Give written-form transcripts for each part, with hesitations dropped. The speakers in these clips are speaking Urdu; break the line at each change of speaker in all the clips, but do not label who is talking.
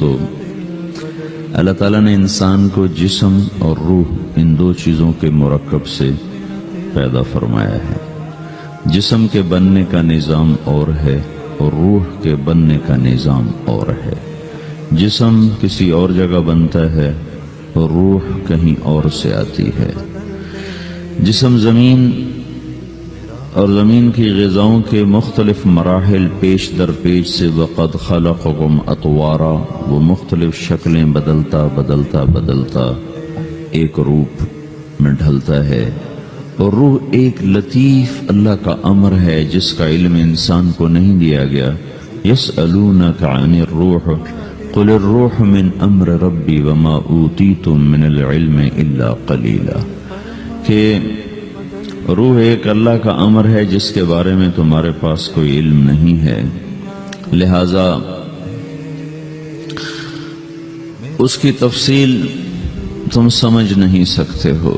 دوستو، اللہ تعالیٰ نے انسان کو جسم اور روح ان دو چیزوں کے مرکب سے پیدا فرمایا ہے۔ جسم کے بننے کا نظام اور ہے اور روح کے بننے کا نظام اور ہے۔ جسم کسی اور جگہ بنتا ہے اور روح کہیں اور سے آتی ہے۔ جسم زمین اور زمین کی غذاؤں کے مختلف مراحل پیش در پیش سے وقد خلقکم اطوارا، وہ مختلف شکلیں بدلتا بدلتا بدلتا ایک روپ میں ڈھلتا ہے، اور روح ایک لطیف اللہ کا امر ہے جس کا علم انسان کو نہیں دیا گیا۔ یسألونک عن الروح قل الروح من امر ربی وما اوتیتم من العلم الا قلیلا، کہ روح ایک اللہ کا امر ہے جس کے بارے میں تمہارے پاس کوئی علم نہیں ہے، لہذا اس کی تفصیل تم سمجھ نہیں سکتے ہو۔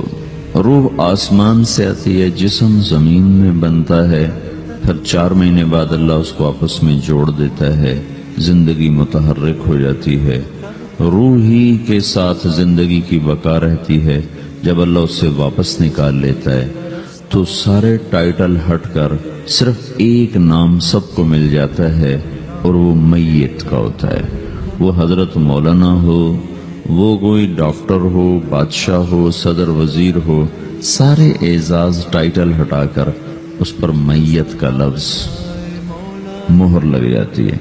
روح آسمان سے آتی ہے، جسم زمین میں بنتا ہے، پھر 4 مہینے بعد اللہ اس کو آپس میں جوڑ دیتا ہے، زندگی متحرک ہو جاتی ہے۔ روح ہی کے ساتھ زندگی کی بقا رہتی ہے۔ جب اللہ اس سے واپس نکال لیتا ہے تو سارے ٹائٹل ہٹ کر صرف ایک نام سب کو مل جاتا ہے، اور وہ میت کا ہوتا ہے۔ وہ حضرت مولانا ہو، وہ کوئی ڈاکٹر ہو، بادشاہ ہو، صدر وزیر ہو، سارے اعزاز ٹائٹل ہٹا کر اس پر میت کا لفظ مہر لگ جاتی ہے۔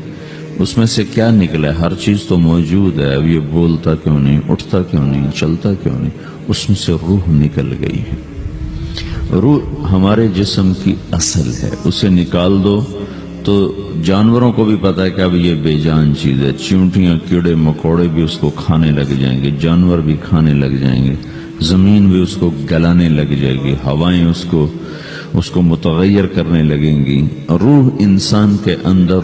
اس میں سے کیا نکلا ہے؟ ہر چیز تو موجود ہے، اب یہ بولتا کیوں نہیں، اٹھتا کیوں نہیں، چلتا کیوں نہیں؟ اس میں سے روح نکل گئی ہے۔ روح ہمارے جسم کی اصل ہے، اسے نکال دو تو جانوروں کو بھی پتا ہے کہ اب یہ بے جان چیز ہے، چیونٹیاں کیڑے مکوڑے بھی اس کو کھانے لگ جائیں گے، جانور بھی کھانے لگ جائیں گے، زمین بھی اس کو گلانے لگ جائے گی، ہوائیں اس کو متغیر کرنے لگیں گی۔ روح انسان کے اندر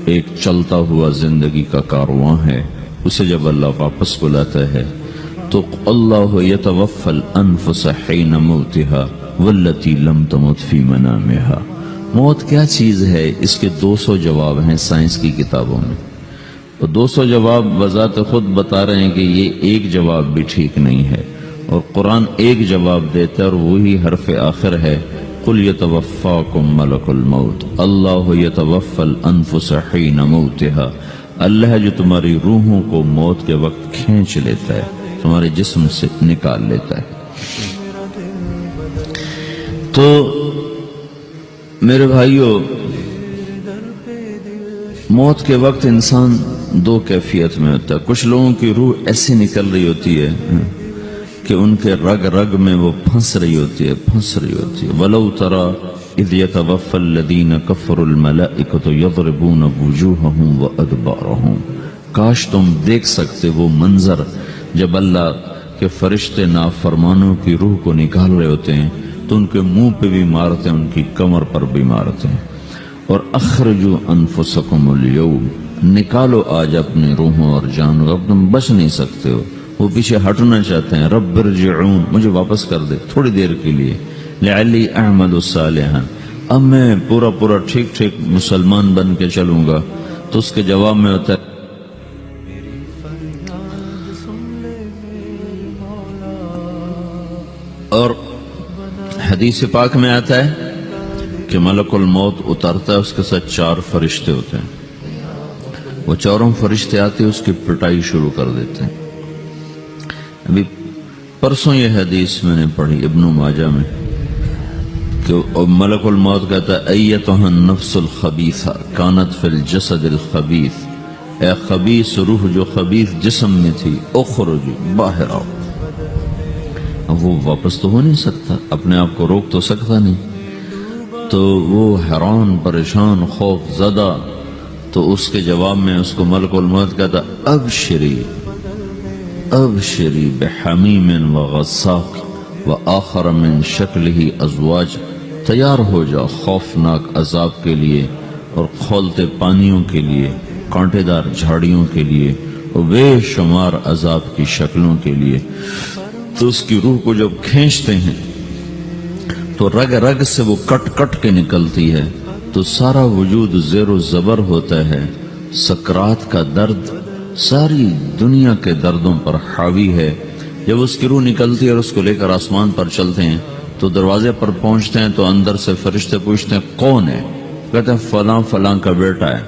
ایک چلتا ہوا زندگی کا کارواں ہے، اسے جب اللہ واپس بلاتا ہے تو اللہ یتوفی الانفس حین موتها والتی لم تمت فی منامها۔ موت کیا چیز ہے؟ اس کے 200 جواب ہیں سائنس کی کتابوں میں، اور 200 جواب بذات خود بتا رہے ہیں کہ یہ ایک جواب بھی ٹھیک نہیں ہے، اور قرآن ایک جواب دیتا ہے اور وہی حرف آخر ہے، قل یتوفاکم ملک الموت اللہ یتوفی الانفس حین موتها۔ اللہ ہے جو تمہاری روحوں کو موت کے وقت کھینچ لیتا ہے، تمہارے جسم سے نکال لیتا ہے۔ تو میرے بھائیو، موت کے وقت انسان 2 کیفیت میں ہوتا ہے۔ کچھ لوگوں کی روح ایسے نکل رہی ہوتی ہے کہ ان کے رگ رگ میں وہ پھنس رہی ہوتی ہے۔ وَلَوْ تَرَى اِذْ يَتَوَفَّى الَّذِينَ كَفَرُوا الْمَلَائِكَةُ يَضْرِبُونَ وُجُوهَهُمْ وَأَدْبَارَهُمْ، کاش تم دیکھ سکتے وہ منظر جب اللہ کے فرشتے نافرمانوں کی روح کو نکال رہے ہوتے ہیں تو ان کے منہ پہ بھی مارتے ہیں، ان کی کمر پر بھی مارتے ہیں۔ اور اخرجوا انفسکم اليوم، نکالو آج اپنے روحوں اور جانوں، اب تم بچ نہیں سکتے ہو۔ وہ پیچھے ہٹنا چاہتے ہیں، رب ارجعون، مجھے واپس کر دے تھوڑی دیر کے لیے، لعلی اعمل صالحا، اب میں پورا ٹھیک مسلمان بن کے چلوں گا۔ تو اس کے جواب میں ہوتا ہے اور حدیث پاک میں آتا ہے کہ ملک الموت اترتا ہے، اس کے ساتھ 4 فرشتے ہوتے ہیں، وہ 4 فرشتے آتے اس کی پٹائی شروع کر دیتے ہیں۔ ابھی پرسوں یہ حدیث میں نے پڑھی ابن ماجہ میں کہ ملک الموت کہتا ہے ایتها النفس الخبیثہ کانت فی الجسد الخبیث، اے خبیث روح جو خبیث جسم میں تھی، اخرج باہر آؤ۔ اب وہ واپس تو ہو نہیں سکتا، اپنے آپ کو روک تو سکتا نہیں، تو وہ حیران پریشان خوف زدہ، تو اس کے جواب میں اس کو ملک الموت کہتا ابشری بحمیم وغساق وآخر من شکلہ ازواج، تیار ہو جا خوفناک عذاب کے لیے اور کھولتے پانیوں کے لیے، کانٹے دار جھاڑیوں کے لیے، اور بے شمار عذاب کی شکلوں کے لیے۔ تو اس کی روح کو جب کھینچتے ہیں تو رگ رگ سے وہ کٹ کے نکلتی ہے، تو سارا وجود زیر و زبر ہوتا ہے، سکرات کا درد ساری دنیا کے دردوں پر حاوی ہے۔ جب اس کی روح نکلتی ہے اور اس کو لے کر آسمان پر چلتے ہیں تو دروازے پر پہنچتے ہیں تو اندر سے فرشتے پوچھتے ہیں کون ہے؟ کہتے ہیں فلاں فلاں کا بیٹا ہے۔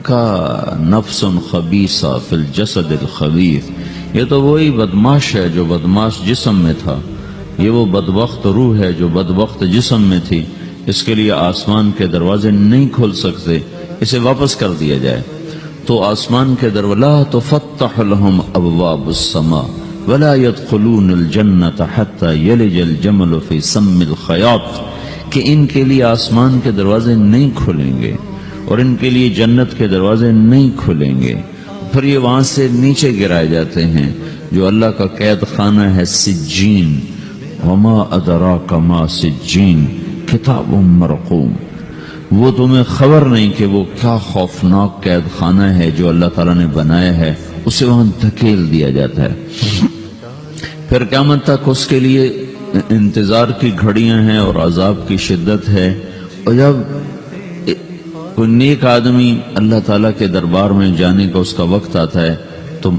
کا نفس خبیثہ فی الجسد الخبیث، یہ تو وہی بدماش ہے جو بدماش جسم میں تھا، یہ وہ بدبخت روح ہے جو بدبخت جسم میں تھی، اس کے لیے آسمان کے دروازے نہیں کھول سکتے، اسے واپس کر دیا جائے۔ تو آسمان کے دروازے لا تفتح لهم ابواب السماء ولا يدخلون الجنة حتى يلج الجمل في سم الخياط، کہ ان کے لیے آسمان کے دروازے نہیں کھلیں گے اور ان کے لیے جنت کے دروازے نہیں کھلیں گے، پھر یہ وہاں سے نیچے گرائے جاتے ہیں جو اللہ کا قید خانہ ہے سجین۔ وما ادراک ما سجین کتاب مرقوم، وہ تمہیں خبر نہیں کہ وہ کیا خوفناک قید خانہ ہے جو اللہ تعالیٰ نے بنایا ہے، اسے وہاں دھکیل دیا جاتا ہے۔ پھر قیامت تک اس کے لیے انتظار کی گھڑیاں ہیں اور عذاب کی شدت ہے۔ اور جب کوئی نیک آدمی اللہ تعالیٰ کے دربار میں جانے کا اس کا وقت آتا ہے تو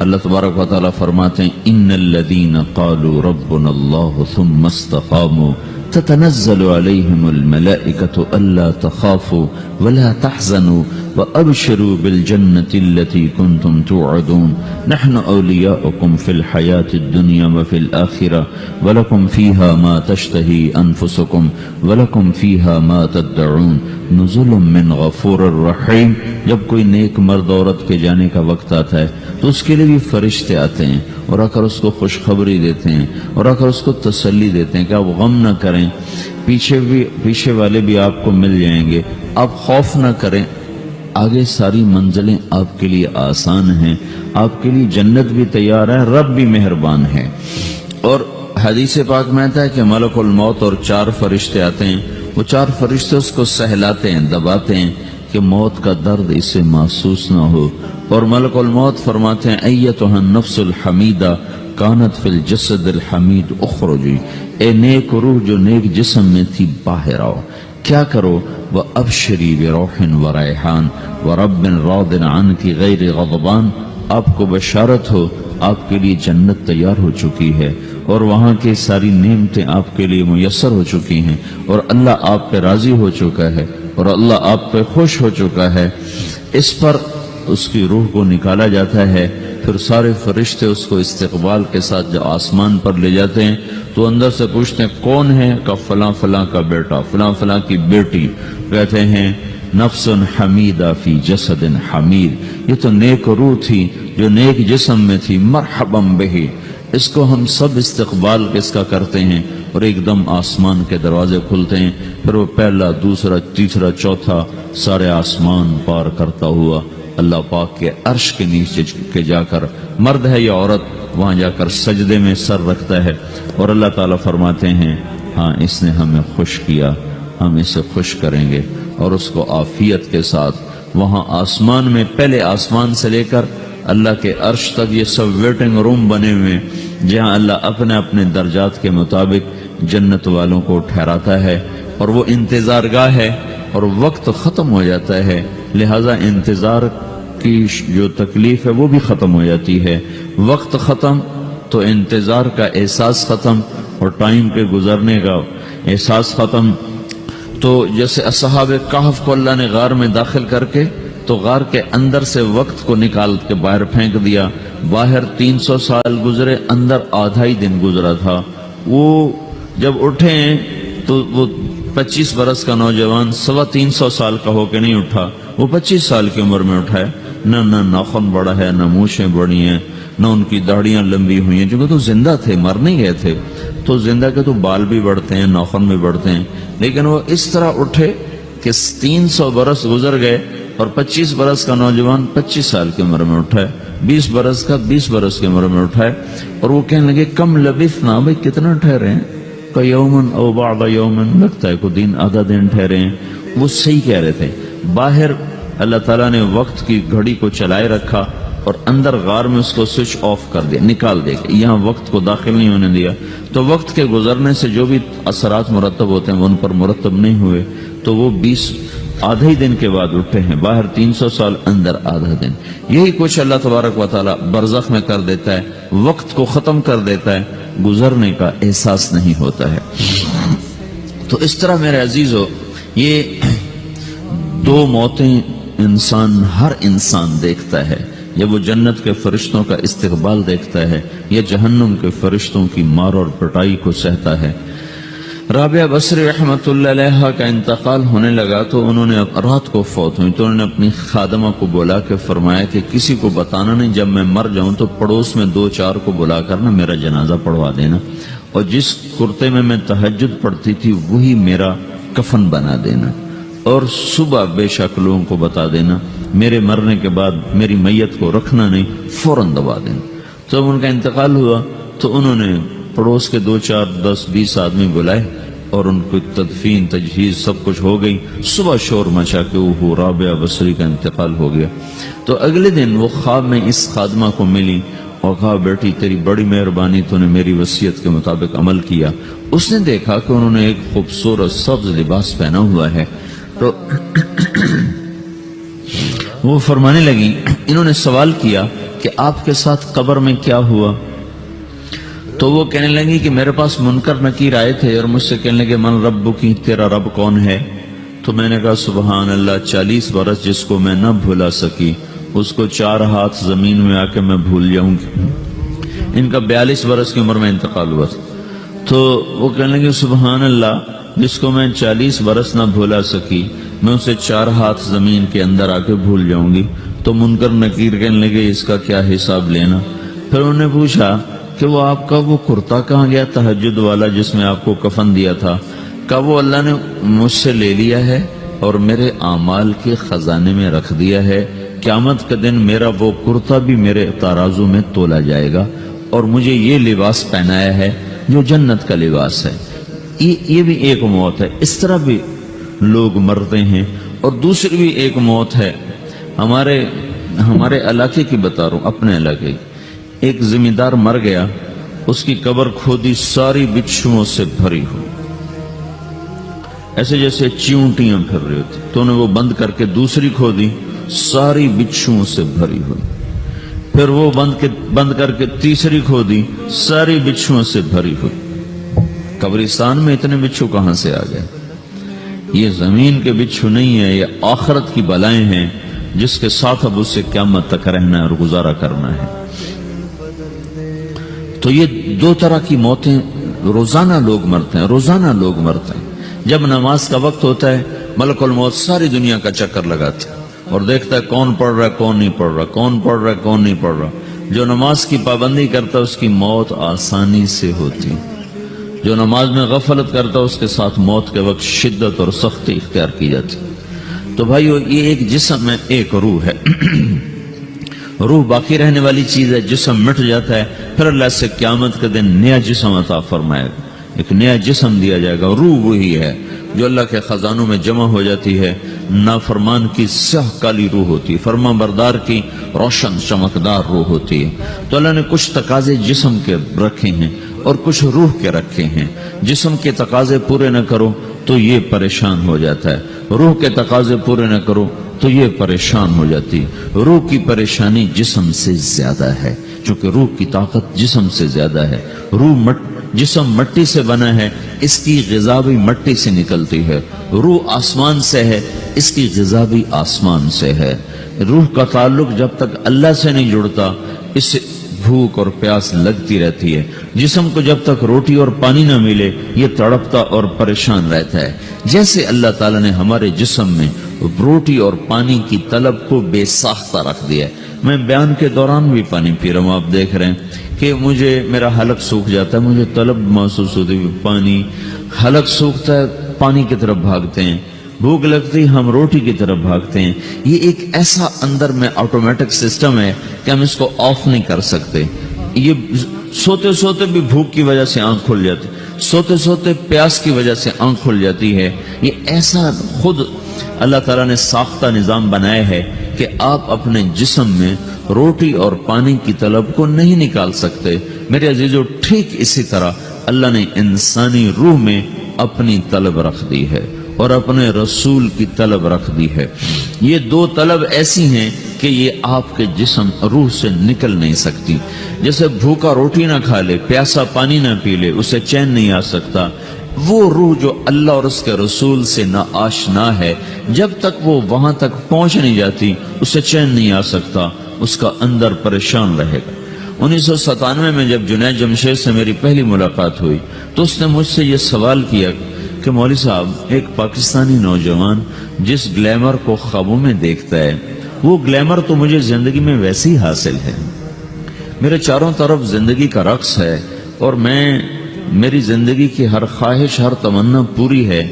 اللہ تبارک و تعالیٰ فرماتے ہیں ان الذین قالوا ربنا اللہ ثم استقاموا تتنزل علیہم الملائکۃ الا تخافوا ولا تحزنوا وابشروا بالجنة التي كنتم توعدون نحن اولیاؤکم فی الحیاة الدنیا وفی الآخرة ولکم فیہا ما تشتہی انفسکم ولکم فیہا ما تدعون نزل من غفور الرحیم۔ جب کوئی نیک مرد عورت کے جانے کا وقت آتا ہے تو اس کے لیے بھی فرشتے آتے ہیں اور آ کر اس کو خوشخبری دیتے ہیں اور آ کر اس کو تسلی دیتے ہیں کہ آپ غم نہ کریں، پیچھے والے بھی آپ کو مل جائیں گے، آپ خوف نہ کریں، آگے ساری منزلیں آپ کے لیے آسان ہیں، آپ کے لیے جنت بھی تیار ہے، رب بھی مہربان ہے۔ اور حدیث پاک میں آتا ہے کہ ملک الموت اور 4 فرشتے آتے ہیں، وہ 4 فرشتے اس کو سہلاتے ہیں، دباتے ہیں کہ موت کا درد اسے محسوس نہ ہو، اور ملک الموت فرماتے ہیں ایتھا النفس الحمیدہ کانت فی الجسد الحمید اخرجی، اے نیک روح جو نیک جسم میں تھی باہر آؤ، کیا کرو؟ وَأَبْشِرِي بِرَوْحٍ وَرَيْحَانٍ وَرَبٍّ رَاضٍ عَنْكِ غَيْرِ غَضْبَانٍ، آپ کو بشارت ہو آپ کے لیے جنت تیار ہو چکی ہے اور وہاں کی ساری نعمتیں آپ کے لیے میسر ہو چکی ہیں اور اللہ آپ پہ راضی ہو چکا ہے اور اللہ آپ پہ خوش ہو چکا ہے۔ اس پر اس کی روح کو نکالا جاتا ہے، پھر سارے فرشتے اس کو استقبال کے ساتھ جب آسمان پر لے جاتے ہیں تو اندر سے پوچھتے ہیں کون ہے؟ کہ فلاں فلاں کا بیٹا، فلاں فلاں کی بیٹی۔ کہتے ہیں نفس حمیدہ فی جسد حمید، یہ تو نیک روح تھی جو نیک جسم میں تھی، مرحبا بہی، اس کو ہم سب استقبال کس کا کرتے ہیں، اور ایک دم آسمان کے دروازے کھلتے ہیں، پھر وہ پہلا دوسرا تیسرا چوتھا سارے آسمان پار کرتا ہوا اللہ پاک کے عرش کے نیچے کے جا کر، مرد ہے یا عورت، وہاں جا کر سجدے میں سر رکھتا ہے اور اللہ تعالیٰ فرماتے ہیں ہاں اس نے ہمیں خوش کیا، ہم اسے خوش کریں گے، اور اس کو عافیت کے ساتھ وہاں آسمان میں، پہلے آسمان سے لے کر اللہ کے عرش تک یہ سب ویٹنگ روم بنے ہوئے جہاں اللہ اپنے اپنے درجات کے مطابق جنت والوں کو ٹھہراتا ہے، اور وہ انتظار گاہ ہے اور وقت ختم ہو جاتا ہے، لہذا انتظار کی جو تکلیف ہے وہ بھی ختم ہو جاتی ہے۔ وقت ختم تو انتظار کا احساس ختم اور ٹائم کے گزرنے کا احساس ختم۔ تو جیسے اصحاب کہف کو اللہ نے غار میں داخل کر کے تو غار کے اندر سے وقت کو نکال کے باہر پھینک دیا، باہر 300 سال گزرے، اندر آدھا ہی دن گزرا تھا۔ وہ جب اٹھے تو وہ 25 برس کا نوجوان 325 سال کا ہو کے نہیں اٹھا، وہ 25 سال کی عمر میں اٹھا ہے، نہ ناخن بڑا ہے، نہ مونچھیں بڑی ہیں، نہ ان کی داڑیاں لمبی ہوئی ہیں، کیونکہ تو زندہ تھے، مر نہیں گئے تھے، تو زندہ کے تو بال بھی بڑھتے ہیں، ناخن بھی بڑھتے ہیں، لیکن وہ اس طرح اٹھے کہ 300 برس گزر گئے اور 25 برس کا نوجوان 25 سال کی عمر میں اٹھا ہے، 20 برس کا 20 برس کی عمر میں اٹھا ہے، اور وہ کہنے لگے کم لبثنا، بھائی کتنا ٹھہرے ہیں؟ کہ یومن او بعد یومن، لگتا ہے کوئی دن آدھا دن ٹھہرے ہیں۔ وہ صحیح کہہ رہے تھے، باہر اللہ تعالیٰ نے وقت کی گھڑی کو چلائے رکھا اور اندر غار میں اس کو سوئچ آف کر دیا، نکال دیا، یہاں وقت کو داخل نہیں ہونے دیا، تو وقت کے گزرنے سے جو بھی اثرات مرتب ہوتے ہیں وہ ان پر مرتب نہیں ہوئے، تو وہ آدھے ہی دن کے بعد اٹھے ہیں، باہر 300 سال، اندر آدھا دن. یہی کچھ اللہ تبارک و تعالی برزخ میں کر دیتا ہے، وقت کو ختم کر دیتا ہے، گزرنے کا احساس نہیں ہوتا ہے. تو اس طرح میرے عزیزو، یہ دو موتیں ہر انسان دیکھتا ہے. جب وہ جنت کے فرشتوں کا استقبال دیکھتا ہے یا جہنم کے فرشتوں کی مار اور پٹائی کو سہتا ہے. رابعہ بصری رحمت اللہ علیہ کا انتقال ہونے لگا تو انہوں نے رات کو فوت ہوئی تو انہوں نے اپنی خادمہ کو بلا کے فرمایا کہ کسی کو بتانا نہیں، جب میں مر جاؤں تو پڑوس میں 2-4 کو بلا کر نا میرا جنازہ پڑھوا دینا، اور جس کرتے میں تہجد پڑھتی تھی وہی میرا کفن بنا دینا، اور صبح بے شک لوگوں کو بتا دینا، میرے مرنے کے بعد میری میت کو رکھنا نہیں، فوراً دبا دینا. جب ان کا انتقال ہوا تو انہوں نے پڑوس کے 2-4-10-20 آدمی بلائے اور ان کو تدفین تجہیز سب کچھ ہو گئی. صبح شور مچا کہ وہ رابعہ بصری کا انتقال ہو گیا. تو اگلے دن وہ خواب میں اس خادمہ کو ملی اور کہا بیٹی تیری بڑی مہربانی، تو نے میری وصیت کے مطابق عمل کیا. اس نے دیکھا کہ انہوں نے ایک خوبصورت سبز لباس پہنا ہوا ہے. تو وہ فرمانے لگی، انہوں نے سوال کیا کہ آپ کے ساتھ قبر میں کیا ہوا؟ تو وہ کہنے لگی کہ میرے پاس منکر نکیر آئے تھے اور مجھ سے کہنے لگے من رب کی، تیرا رب کون ہے؟ تو میں نے کہا سبحان اللہ، 40 برس جس کو میں نہ بھولا سکی اس کو 4 ہاتھ زمین میں آ کے میں بھول جاؤں گی. ان کا 42 برس کی عمر میں انتقال ہوا تھا. تو وہ کہنے لگے سبحان اللہ، جس کو میں 40 برس نہ بھولا سکی میں اسے 4 ہاتھ زمین کے اندر آ کے بھول جاؤں گی. تو منکر نکیر کہنے لگے اس کا کیا حساب لینا؟ پھر انہوں نے پوچھا کہ وہ آپ کا وہ کرتا کہاں گیا تہجد والا جس میں آپ کو کفن دیا تھا؟ کہا وہ اللہ نے مجھ سے لے لیا ہے اور میرے اعمال کے خزانے میں رکھ دیا ہے. قیامت کے دن میرا وہ کرتا بھی میرے ترازو میں تولا جائے گا اور مجھے یہ لباس پہنایا ہے جو جنت کا لباس ہے. یہ بھی ایک موت ہے. اس طرح بھی لوگ مرتے ہیں. اور دوسری بھی ایک موت ہے، ہمارے علاقے کی بتا رہا ہوں، اپنے علاقے کی. ایک زمیندار مر گیا، اس کی قبر کھودی، ساری بچھوؤں سے بھری ہو، ایسے جیسے چیونٹیاں پھر رہی ہوتی. تو انہیں وہ بند کر کے دوسری کھودی، ساری بچھوؤں سے بھری ہوئی. پھر وہ بند کر کے تیسری کھودی، ساری بچھوؤں سے بھری ہوئی. قبرستان میں اتنے بچھو کہاں سے آ گئے؟ یہ زمین کے بچھو نہیں ہے، یہ آخرت کی بلائیں ہیں جس کے ساتھ اب اسے قیامت تک رہنا ہے اور گزارا کرنا ہے. تو یہ 2 طرح کی موتیں روزانہ لوگ مرتے ہیں، روزانہ لوگ مرتے ہیں. جب نماز کا وقت ہوتا ہے ملک الموت ساری دنیا کا چکر لگاتا ہے اور دیکھتا ہے کون پڑھ رہا ہے کون نہیں پڑھ رہا، کون پڑھ رہا ہے کون نہیں پڑھ رہا. جو نماز کی پابندی کرتا ہے اس کی موت آسانی سے ہوتی، جو نماز میں غفلت کرتا ہے اس کے ساتھ موت کے وقت شدت اور سختی اختیار کی جاتی. تو بھائیو، یہ ایک جسم میں ایک روح ہے. روح باقی رہنے والی چیز ہے، جسم مٹ جاتا ہے، پھر اللہ سے قیامت کے دن نیا جسم عطا فرمائے گا، ایک نیا جسم دیا جائے گا. روح وہی ہے جو اللہ کے خزانوں میں جمع ہو جاتی ہے. نافرمان کی سیاہ کالی روح ہوتی ہے، فرما بردار کی روشن چمکدار روح ہوتی ہے. تو اللہ نے کچھ تقاضے جسم کے رکھے ہیں اور کچھ روح کے رکھے ہیں. جسم کے تقاضے پورے نہ کرو تو یہ پریشان ہو جاتا ہے، روح کے تقاضے پورے نہ کرو تو یہ پریشان ہو جاتی. روح کی پریشانی جسم سے زیادہ ہے چونکہ روح کی طاقت جسم سے زیادہ ہے. جسم مٹی سے بنا ہے، اس کی غذا بھی مٹی سے نکلتی ہے. روح آسمان سے ہے، اس کی غذا بھی آسمان سے ہے. روح کا تعلق جب تک اللہ سے نہیں جڑتا اس سے بھوک اور پیاس لگتی رہتی ہے. جسم کو جب تک روٹی اور پانی نہ ملے یہ تڑپتا اور پریشان رہتا ہے. جیسے اللہ تعالیٰ نے ہمارے جسم میں روٹی اور پانی کی طلب کو بے ساختہ رکھ دیا ہے. میں بیان کے دوران بھی پانی پی رہا ہوں، آپ دیکھ رہے ہیں کہ میرا حلق سوکھ جاتا ہے، مجھے طلب محسوس ہوتی ہے پانی. حلق سوکھتا ہے پانی کی طرف بھاگتے ہیں، بھوک لگتی ہم روٹی کی طرف بھاگتے ہیں. یہ ایک ایسا اندر میں آٹومیٹک سسٹم ہے کہ ہم اس کو آف نہیں کر سکتے. یہ سوتے سوتے بھی بھوک کی وجہ سے آنکھ کھل جاتی، سوتے سوتے پیاس کی وجہ سے آنکھ کھل جاتی ہے. یہ ایسا خود اللہ تعالیٰ نے ساختہ نظام بنایا ہے کہ آپ اپنے جسم میں روٹی اور پانی کی طلب کو نہیں نکال سکتے. میرے عزیزو، ٹھیک اسی طرح اللہ نے انسانی روح میں اپنی طلب رکھ دی ہے. اور اپنے رسول کی طلب رکھ دی ہے۔ یہ دو طلب ایسی ہیں کہ یہ آپ کے جسم روح سے نکل نہیں سکتی۔ جیسے بھوکا روٹی نہ کھا لے، پیاسا پانی نہ پی لے، اسے چین نہیں آ سکتا، وہ روح جو اللہ اور اس کے رسول سے نہ آشنا ہے، جب تک وہ وہاں تک پہنچ نہیں جاتی اسے چین نہیں آ سکتا، اس کا اندر پریشان رہے گا۔ 1997 میں جب جنید جمشید سے میری پہلی ملاقات ہوئی تو اس نے مجھ سے یہ سوال کیا کہ مولوی صاحب، ایک پاکستانی نوجوان جس گلیمر کو خوابوں میں دیکھتا ہے، وہ گلیمر تو مجھے زندگی میں ویسے ہی حاصل ہے، میرے چاروں طرف زندگی کا رقص ہے اور میری زندگی کی ہر خواہش، ہر تمنا پوری ہے،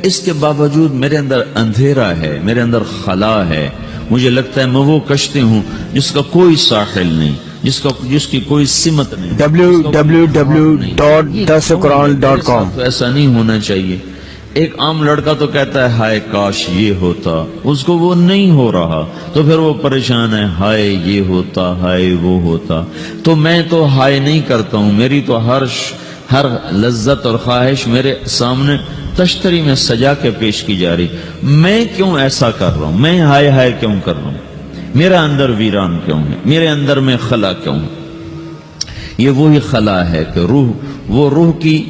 اس کے باوجود میرے اندر اندھیرا ہے، میرے اندر خلا ہے، مجھے لگتا ہے میں وہ کشتی ہوں جس کا کوئی ساحل نہیں، جس کی کوئی سمت نہیں۔
www.dasquran.com
تو ایسا نہیں ہونا چاہیے۔ ایک عام لڑکا تو کہتا ہے ہائے کاش یہ ہوتا، اس کو وہ نہیں ہو رہا تو پھر وہ پریشان ہے، ہائے یہ ہوتا، ہائے وہ ہوتا۔ تو میں تو ہائے نہیں کرتا ہوں، میری تو ہر لذت اور خواہش میرے سامنے تشتری میں سجا کے پیش کی جا رہی، میں کیوں ایسا کر رہا ہوں؟ میں ہائے ہائے کیوں کر رہا ہوں؟ میرا اندر ویران کیوں ہے؟ میرے اندر میں خلا کیوں ہے؟ یہ وہی خلا ہے کہ وہ روح کی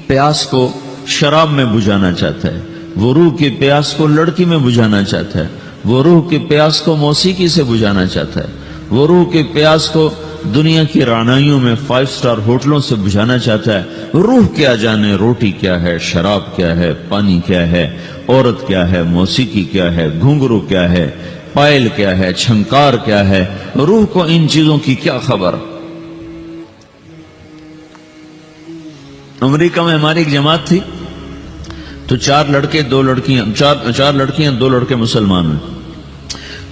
پیاس کو شراب میں بجھانا چاہتا ہے، وہ روح کی پیاس کو لڑکی میں بجھانا چاہتا ہے، وہ روح کی پیاس کو موسیقی سے بجھانا چاہتا ہے، وہ روح کی پیاس کو دنیا کی رعنائیوں میں 5 سٹار ہوٹلوں سے بجھانا چاہتا ہے۔ روح کیا جانے روٹی کیا ہے، شراب کیا ہے، پانی کیا ہے، عورت کیا ہے، موسیقی کیا ہے، گھنگرو کیا ہے، پائل کیا ہے، چھنکار کیا ہے، روح کو ان چیزوں کی کیا خبر؟ امریکہ میں ہماری ایک جماعت تھی تو 4 لڑکے 2 لڑکیاں، 4 لڑکیاں 2 لڑکے مسلمان ہیں۔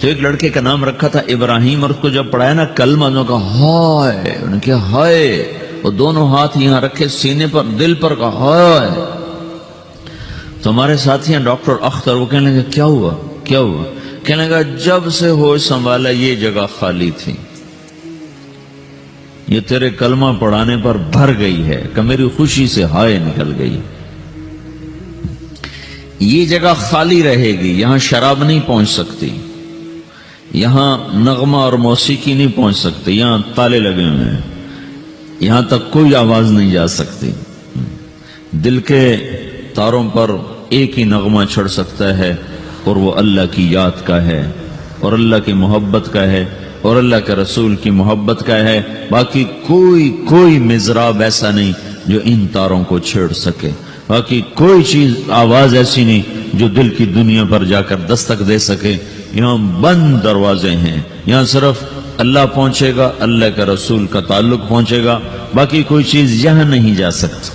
تو ایک لڑکے کا نام رکھا تھا ابراہیم، اور اس کو جب پڑھایا نا کلمہ، انہوں نے کہا ہائے، انہوں نے کہا ہائے، وہ دونوں ہاتھ یہاں رکھے سینے پر، دل پر، کہا ہائے۔ تو ہمارے ساتھی ہیں ڈاکٹر اختر، وہ کہنے لگے کیا ہوا کیا ہوا؟ کہنے لگا جب سے ہوش سنبھالا یہ جگہ خالی تھی، یہ تیرے کلمہ پڑھانے پر بھر گئی ہے کہ میری خوشی سے ہائے نکل گئی۔ یہ جگہ خالی رہے گی، یہاں شراب نہیں پہنچ سکتی، یہاں نغمہ اور موسیقی نہیں پہنچ سکتی، یہاں تالے لگے ہوئے ہیں، یہاں تک کوئی آواز نہیں جا سکتی۔ دل کے تاروں پر ایک ہی نغمہ چڑھ سکتا ہے اور وہ اللہ کی یاد کا ہے اور اللہ کی محبت کا ہے اور اللہ کے رسول کی محبت کا ہے، باقی کوئی مضراب ایسا نہیں جو ان تاروں کو چھیڑ سکے، باقی کوئی چیز آواز ایسی نہیں جو دل کی دنیا پر جا کر دستک دے سکے۔ یہاں بند دروازے ہیں، یہاں صرف اللہ پہنچے گا، اللہ کے رسول کا تعلق پہنچے گا، باقی کوئی چیز یہاں نہیں جا سکتی۔